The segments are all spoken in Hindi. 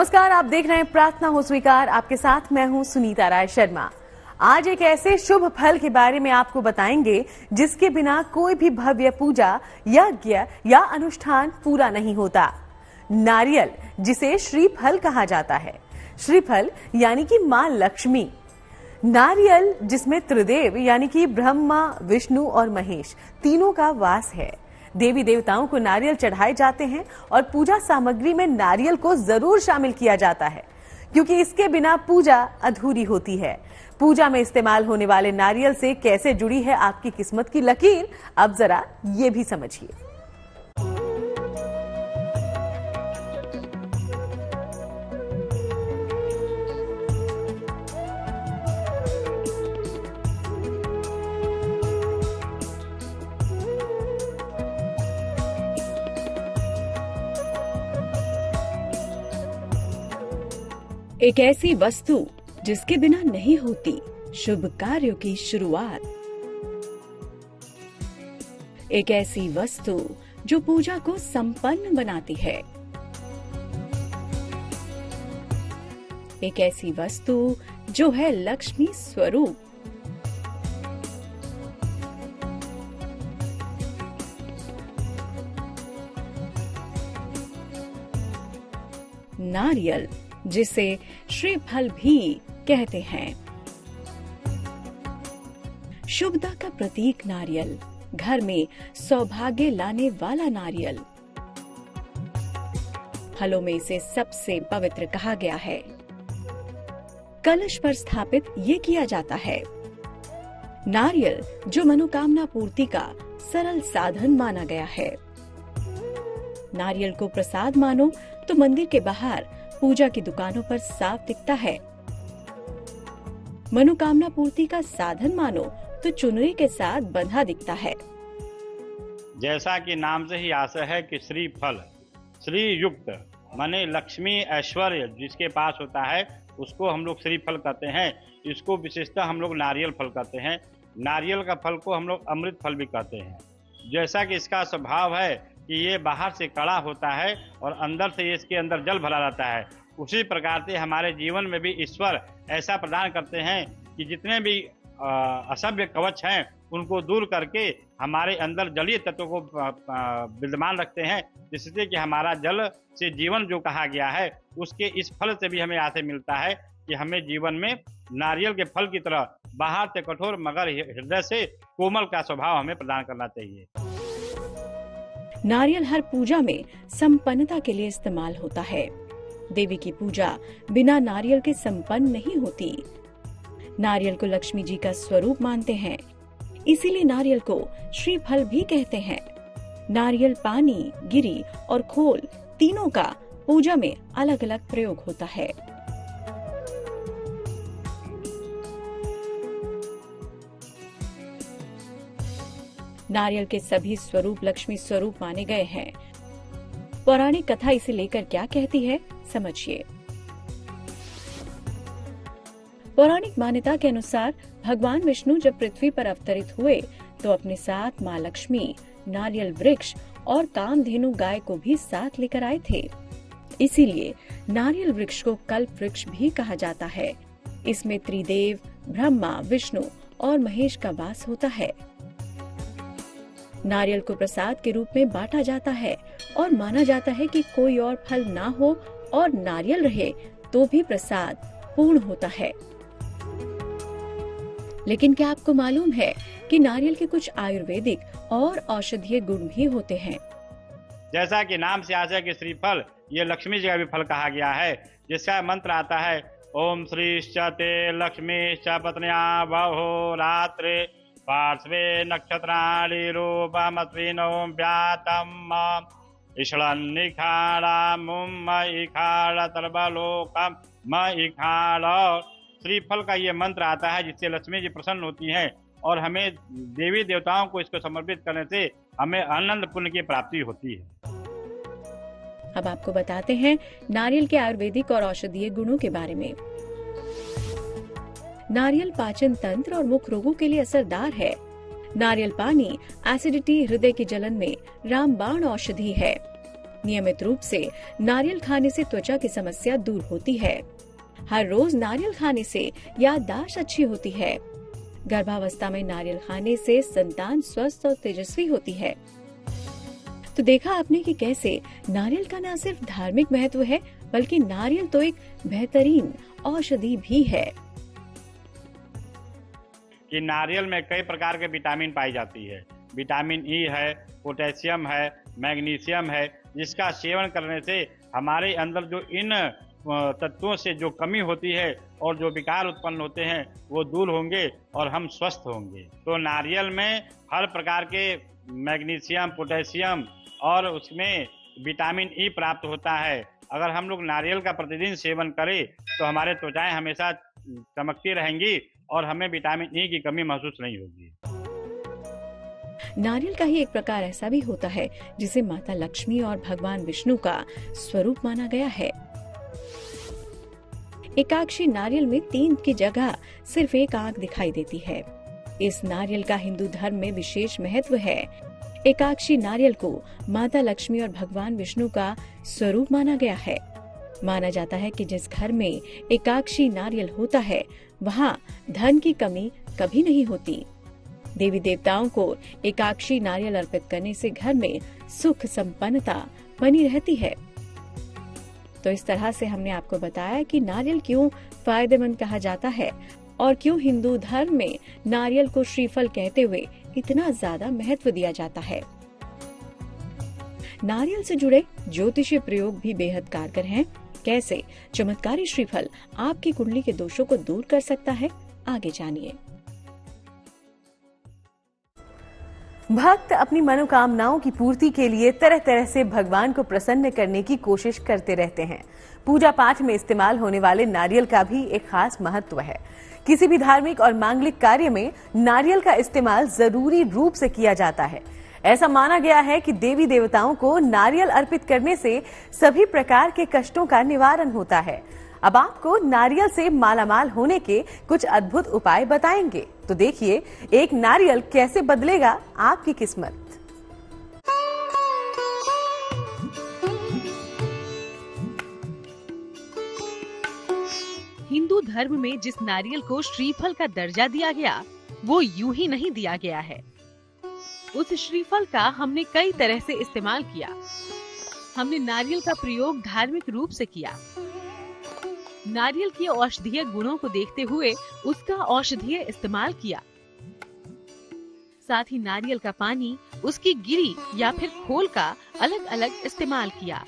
नमस्कार, आप देख रहे हैं प्रार्थना हो स्वीकार। आपके साथ मैं हूं सुनीता राय शर्मा। आज एक ऐसे शुभ फल के बारे में आपको बताएंगे जिसके बिना कोई भी भव्य पूजा, यज्ञ या अनुष्ठान पूरा नहीं होता। नारियल, जिसे श्रीफल कहा जाता है। श्रीफल यानी कि मां लक्ष्मी। नारियल जिसमें त्रिदेव यानी कि ब्रह्मा, विष्णु और महेश तीनों का वास है। देवी देवताओं को नारियल चढ़ाए जाते हैं और पूजा सामग्री में नारियल को जरूर शामिल किया जाता है, क्योंकि इसके बिना पूजा अधूरी होती है। पूजा में इस्तेमाल होने वाले नारियल से कैसे जुड़ी है आपकी किस्मत की लकीर, अब जरा ये भी समझिए। एक ऐसी वस्तु जिसके बिना नहीं होती शुभ कार्यों की शुरुआत। एक ऐसी वस्तु जो पूजा को संपन्न बनाती है। एक ऐसी वस्तु जो है लक्ष्मी स्वरूप। नारियल, जिसे श्रीफल भी कहते हैं। शुभता का प्रतीक नारियल, घर में सौभाग्य लाने वाला नारियल। फलों में इसे सबसे पवित्र कहा गया है। कलश पर स्थापित ये किया जाता है। नारियल जो मनोकामना पूर्ति का सरल साधन माना गया है। नारियल को प्रसाद मानो तो मंदिर के बाहर पूजा की दुकानों पर साफ दिखता है। मनोकामना पूर्ति का साधन मानो तो चुनरी के साथ बंधा दिखता है। जैसा कि नाम से ही आशय है कि श्री फल, श्री युक्त माने लक्ष्मी ऐश्वर्य जिसके पास होता है उसको हम लोग श्री फल कहते हैं। इसको विशेषतः हम लोग नारियल फल कहते हैं। नारियल का फल को हम लोग अमृत फल भी कहते हैं। जैसा कि इसका स्वभाव है कि ये बाहर से कड़ा होता है और अंदर से इसके अंदर जल भरा रहता है, उसी प्रकार से हमारे जीवन में भी ईश्वर ऐसा प्रदान करते हैं कि जितने भी असभ्य कवच हैं उनको दूर करके हमारे अंदर जलीय तत्वों को विद्यमान रखते हैं, जिससे कि हमारा जल से जीवन जो कहा गया है उसके इस फल से भी हमें आशय मिलता है कि हमें जीवन में नारियल के फल की तरह बाहर से कठोर मगर हृदय से कोमल का स्वभाव हमें प्रदान करना चाहिए। नारियल हर पूजा में संपन्नता के लिए इस्तेमाल होता है। देवी की पूजा बिना नारियल के संपन्न नहीं होती। नारियल को लक्ष्मी जी का स्वरूप मानते हैं, इसीलिए नारियल को श्रीफल भी कहते हैं। नारियल, पानी, गिरी और खोल तीनों का पूजा में अलग अलग प्रयोग होता है। नारियल के सभी स्वरूप लक्ष्मी स्वरूप माने गए हैं। पौराणिक कथा इसे लेकर क्या कहती है, समझिए। पौराणिक मान्यता के अनुसार भगवान विष्णु जब पृथ्वी पर अवतरित हुए तो अपने साथ मां लक्ष्मी, नारियल वृक्ष और कामधेनु गाय को भी साथ लेकर आए थे। इसीलिए नारियल वृक्ष को कल्प वृक्ष भी कहा जाता है। इसमें त्रिदेव ब्रह्मा, विष्णु और महेश का वास होता है। नारियल को प्रसाद के रूप में बांटा जाता है और माना जाता है कि कोई और फल ना हो और नारियल रहे तो भी प्रसाद पूर्ण होता है। लेकिन क्या आपको मालूम है कि नारियल के कुछ आयुर्वेदिक और औषधीय गुण भी होते हैं? जैसा कि नाम से आशय कि श्रीफल ये लक्ष्मी जी का भी फल कहा गया है, जिसका मंत्र आता है ओम श्रीश्च ते लक्ष्मीश्च पत्न्या बहो रात्रे पार्श्वे नक्षत्राणि रूपमस्मिनो व्यातम् ईषणन्निखाणमुं मयिखाण सर्वलोकं मयिखाण। श्रीफल का ये मंत्र आता है जिससे लक्ष्मी जी प्रसन्न होती हैं और हमें देवी देवताओं को इसको समर्पित करने से हमें आनंद पुण्य की प्राप्ति होती है। अब आपको बताते हैं नारियल के आयुर्वेदिक और औषधीय गुणों के बारे में। नारियल पाचन तंत्र और मुख रोगों के लिए असरदार है। नारियल पानी एसिडिटी, हृदय की जलन में रामबाण औषधि है। नियमित रूप से नारियल खाने से त्वचा की समस्या दूर होती है। हर रोज नारियल खाने से याददाश्त अच्छी होती है। गर्भावस्था में नारियल खाने से संतान स्वस्थ और तेजस्वी होती है। तो देखा आपने कि कैसे नारियल का न सिर्फ धार्मिक महत्व है, बल्कि नारियल तो एक बेहतरीन औषधि भी है। कि नारियल में कई प्रकार के विटामिन पाई जाती है। विटामिन ई है, पोटेशियम है, मैग्नीशियम है, जिसका सेवन करने से हमारे अंदर जो इन तत्वों से जो कमी होती है और जो विकार उत्पन्न होते हैं वो दूर होंगे और हम स्वस्थ होंगे। तो नारियल में हर प्रकार के मैग्नीशियम, पोटेशियम और उसमें विटामिन ई प्राप्त होता है। अगर हम लोग नारियल का प्रतिदिन सेवन करें तो हमारे त्वचाएं हमेशा चमकती रहेंगी और हमें विटामिन ई की कमी महसूस नहीं होगी। नारियल का ही एक प्रकार ऐसा भी होता है जिसे माता लक्ष्मी और भगवान विष्णु का स्वरूप माना गया है। एकाक्षी नारियल में 3 की जगह सिर्फ एक आंख दिखाई देती है। इस नारियल का हिंदू धर्म में विशेष महत्व है। एकाक्षी नारियल को माता लक्ष्मी और भगवान विष्णु का स्वरूप माना गया है। माना जाता है कि जिस घर में एकाक्षी नारियल होता है वहाँ धन की कमी कभी नहीं होती। देवी देवताओं को एकाक्षी नारियल अर्पित करने से घर में सुख संपन्नता बनी रहती है। तो इस तरह से हमने आपको बताया कि नारियल क्यों फायदेमंद कहा जाता है और क्यों हिंदू धर्म में नारियल को श्रीफल कहते हुए इतना ज्यादा महत्व दिया जाता है। नारियल से जुड़े ज्योतिषीय प्रयोग भी बेहद कारगर हैं। कैसे चमत्कारी श्रीफल आपकी कुंडली के दोषों को दूर कर सकता है, आगे जानिए। भक्त अपनी मनोकामनाओं की पूर्ति के लिए तरह तरह से भगवान को प्रसन्न करने की कोशिश करते रहते हैं। पूजा पाठ में इस्तेमाल होने वाले नारियल का भी एक खास महत्व है। किसी भी धार्मिक और मांगलिक कार्य में नारियल का इस्तेमाल जरूरी रूप से किया जाता है। ऐसा माना गया है कि देवी देवताओं को नारियल अर्पित करने से सभी प्रकार के कष्टों का निवारण होता है। अब आपको नारियल से मालामाल होने के कुछ अद्भुत उपाय बताएंगे, तो देखिए एक नारियल कैसे बदलेगा आपकी किस्मत। हिंदू धर्म में जिस नारियल को श्रीफल का दर्जा दिया गया वो यूं ही नहीं दिया गया है। उस श्रीफल का हमने कई तरह से इस्तेमाल किया। हमने नारियल का प्रयोग धार्मिक रूप से किया। नारियल के औषधीय गुणों को देखते हुए उसका औषधीय इस्तेमाल किया। साथ ही नारियल का पानी, उसकी गिरी या फिर खोल का अलग अलग इस्तेमाल किया।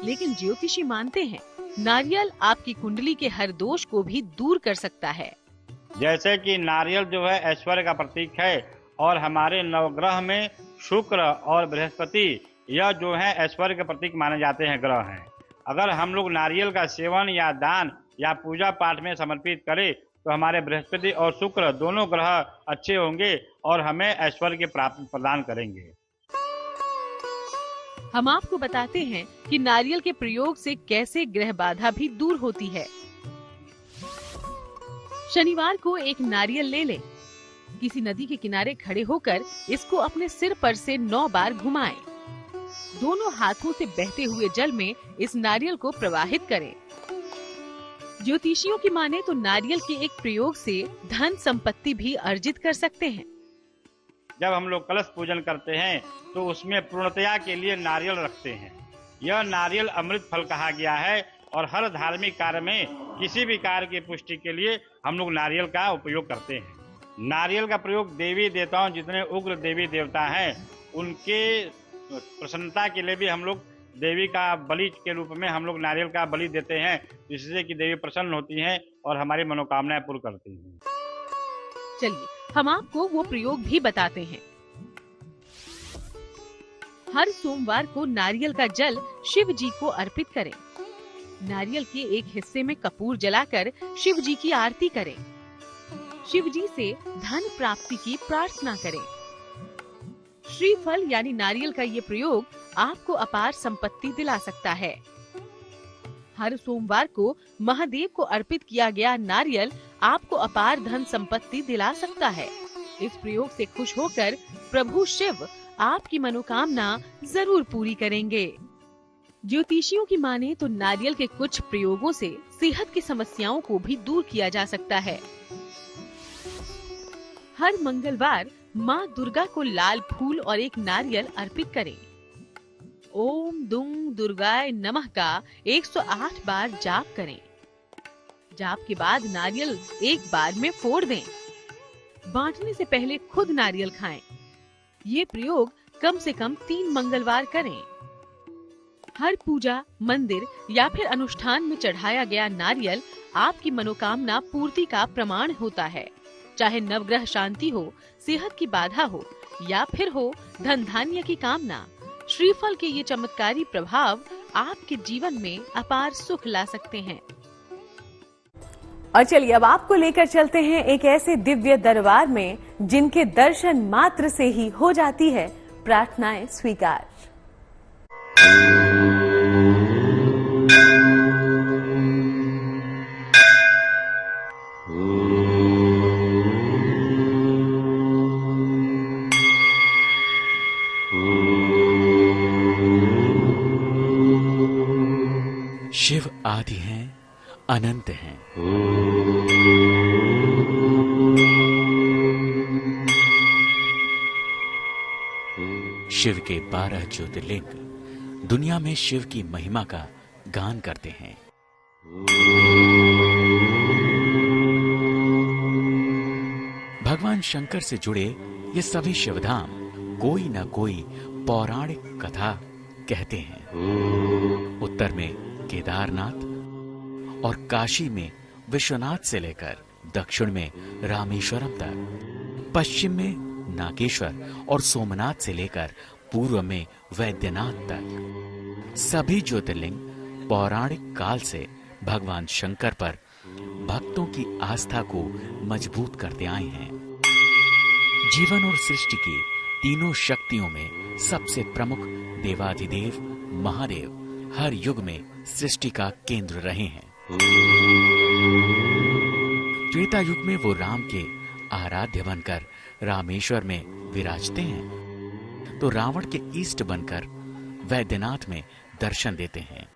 लेकिन ज्योतिषी मानते हैं नारियल आपकी कुंडली के हर दोष को भी दूर कर सकता है। जैसे कि नारियल जो है ऐश्वर्य का प्रतीक है और हमारे नवग्रह में शुक्र और बृहस्पति यह जो है ऐश्वर्य के प्रतीक माने जाते हैं ग्रह हैं। अगर हम लोग नारियल का सेवन या दान या पूजा पाठ में समर्पित करें तो हमारे बृहस्पति और शुक्र दोनों ग्रह अच्छे होंगे और हमें ऐश्वर्य की प्राप्ति प्रदान करेंगे। हम आपको बताते हैं कि नारियल के प्रयोग से कैसे ग्रह बाधा भी दूर होती है। शनिवार को एक नारियल ले लें। किसी नदी के किनारे खड़े होकर इसको अपने सिर पर से 9 बार घुमाएं। दोनों हाथों से बहते हुए जल में इस नारियल को प्रवाहित करें। ज्योतिषियों की माने तो नारियल के एक प्रयोग से धन संपत्ति भी अर्जित कर सकते हैं। जब हम लोग कलश पूजन करते हैं तो उसमें पूर्णतया के लिए नारियल रखते हैं। यह नारियल अमृत फल कहा गया है और हर धार्मिक कार्य में किसी भी कार्य की पुष्टि के लिए हम लोग नारियल का उपयोग करते हैं। नारियल का प्रयोग देवी देवताओं, जितने उग्र देवी देवता हैं उनके प्रसन्नता के लिए भी हम लोग देवी का बलि के रूप में हम लोग नारियल का बलि देते हैं, जिससे कि देवी प्रसन्न होती हैं और हमारी मनोकामनाएं पूर्ण करती हैं। चलिए हम आपको वो प्रयोग भी बताते हैं। हर सोमवार को नारियल का जल शिव जी को अर्पित करें। नारियल के एक हिस्से में कपूर जलाकर शिव जी की आरती करें। शिव जी से धन प्राप्ति की प्रार्थना करें। श्रीफल यानी नारियल का ये प्रयोग आपको अपार संपत्ति दिला सकता है। हर सोमवार को महादेव को अर्पित किया गया नारियल आपको अपार धन संपत्ति दिला सकता है। इस प्रयोग से खुश होकर प्रभु शिव आपकी मनोकामना जरूर पूरी करेंगे। ज्योतिषियों की माने तो नारियल के कुछ प्रयोगों से सेहत की समस्याओं को भी दूर किया जा सकता है। हर मंगलवार माँ दुर्गा को लाल फूल और एक नारियल अर्पित करें। ओम दुंग दुर्गाय नमः का 108 बार जाप करें। जाप के बाद नारियल एक बार में फोड़ दें। बांटने से पहले खुद नारियल खाएं। ये प्रयोग कम से कम 3 मंगलवार करें। हर पूजा, मंदिर या फिर अनुष्ठान में चढ़ाया गया नारियल आपकी मनोकामना पूर्ति का प्रमाण होता है। चाहे नवग्रह शांति हो, सेहत की बाधा हो या फिर हो धन धान्य की कामना, श्रीफल के ये चमत्कारी प्रभाव आपके जीवन में अपार सुख ला सकते हैं। और चलिए अब आपको लेकर चलते हैं एक ऐसे दिव्य दरबार में जिनके दर्शन मात्र से ही हो जाती है प्रार्थनाएं स्वीकार। शिव आदि हैं, अनंत हैं। शिव के 12 ज्योतिर्लिंग दुनिया में शिव की महिमा का गान करते हैं। भगवान शंकर से जुड़े ये सभी शिवधाम कोई न कोई पौराणिक कथा कहते हैं। उत्तर में केदारनाथ और काशी में विश्वनाथ से लेकर दक्षिण में रामेश्वरम तक, पश्चिम में नागेश्वर और सोमनाथ से लेकर पूर्व में वैद्यनाथ तक, सभी ज्योतिर्लिंग पौराणिक काल से भगवान शंकर पर भक्तों की आस्था को मजबूत करते आए हैं। जीवन और सृष्टि की तीनों शक्तियों में सबसे प्रमुख देवाधिदेव महादेव हर युग में सृष्टि का केंद्र रहे हैं। त्रेता युग में वो राम के आराध्य बनकर रामेश्वर में विराजते हैं, तो रावण के इष्ट बनकर वैद्यनाथ में दर्शन देते हैं।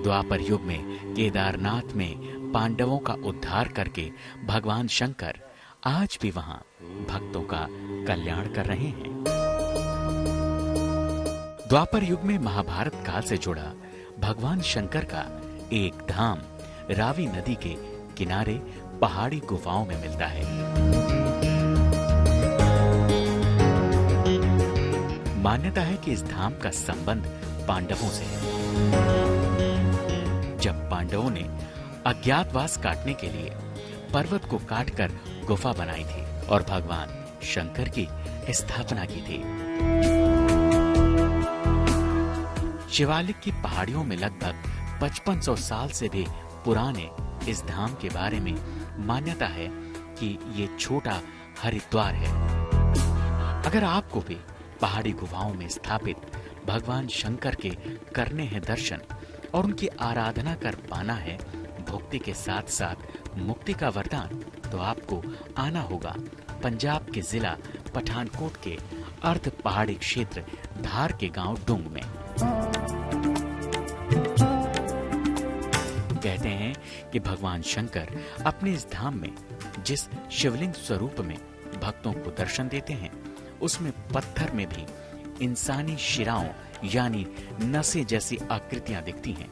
द्वापर युग में केदारनाथ में पांडवों का उद्धार करके भगवान शंकर आज भी वहां भक्तों का कल्याण कर रहे हैं। द्वापर युग में महाभारत काल से जुड़ा भगवान शंकर का एक धाम रावी नदी के किनारे पहाड़ी गुफाओं में मिलता है। मान्यता है कि इस धाम का संबंध पांडवों से है। जब पांडवों ने अज्ञातवास काटने के लिए पर्वत को काटकर गुफा बनाई थी और भगवान शंकर की स्थापना की थी। शिवालिक की पहाड़ियों में लगभग 5500 साल से भी पुराने इस धाम के बारे में मान्यता है कि ये छोटा हरिद्वार है। अगर आपको भी पहाड़ी गुफाओं में स्थापित भगवान शंकर के करने हैं दर्शन और उनकी आराधना कर पाना है भक्ति के साथ साथ मुक्ति का वरदान, तो आपको आना होगा पंजाब के जिला पठानकोट के अर्ध पहाड़ी क्षेत्र धार के गांव डुंग में। कहते हैं कि भगवान शंकर अपने इस धाम में जिस शिवलिंग स्वरूप में भक्तों को दर्शन देते हैं, उसमें पत्थर में भी इंसानी शिराओं यानी नसें जैसी आकृतियां दिखती हैं,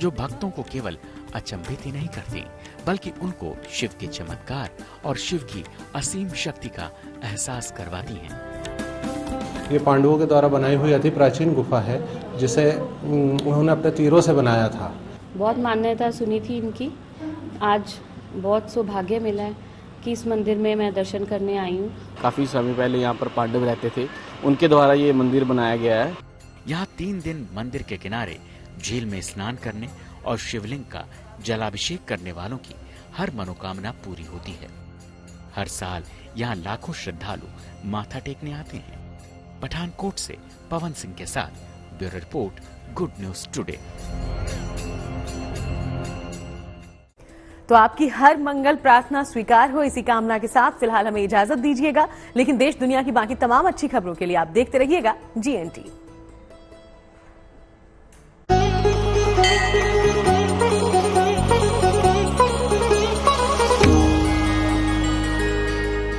जो भक्तों को केवल अचंभित ही नहीं करती बल्कि उनको शिव के चमत्कार और शिव की असीम शक्ति का एहसास करवाती हैं। ये पांडवों के द्वारा बनाई हुई अति प्राचीन गुफा है, जिसे उन्होंने अपने तीरों से बनाया था। बहुत मान्यता सुनी थी इनकी। आज बहुत सौभाग्य मिला है कि इस मंदिर में मैं दर्शन करने आई हूँ। काफी समय पहले यहाँ पर पांडव रहते थे, उनके द्वारा ये मंदिर बनाया गया है। यहाँ 3 दिन मंदिर के किनारे झील में स्नान करने और शिवलिंग का जलाभिषेक करने वालों की हर मनोकामना पूरी होती है। हर साल यहाँ लाखों श्रद्धालु माथा टेकने आते हैं। पठानकोट से पवन सिंह के साथ bureau report, good news today. तो आपकी हर मंगल प्रार्थना स्वीकार हो, इसी कामना के साथ फिलहाल हमें इजाजत दीजिएगा। लेकिन देश दुनिया की बाकी तमाम अच्छी खबरों के लिए आप देखते रहिएगा GNT।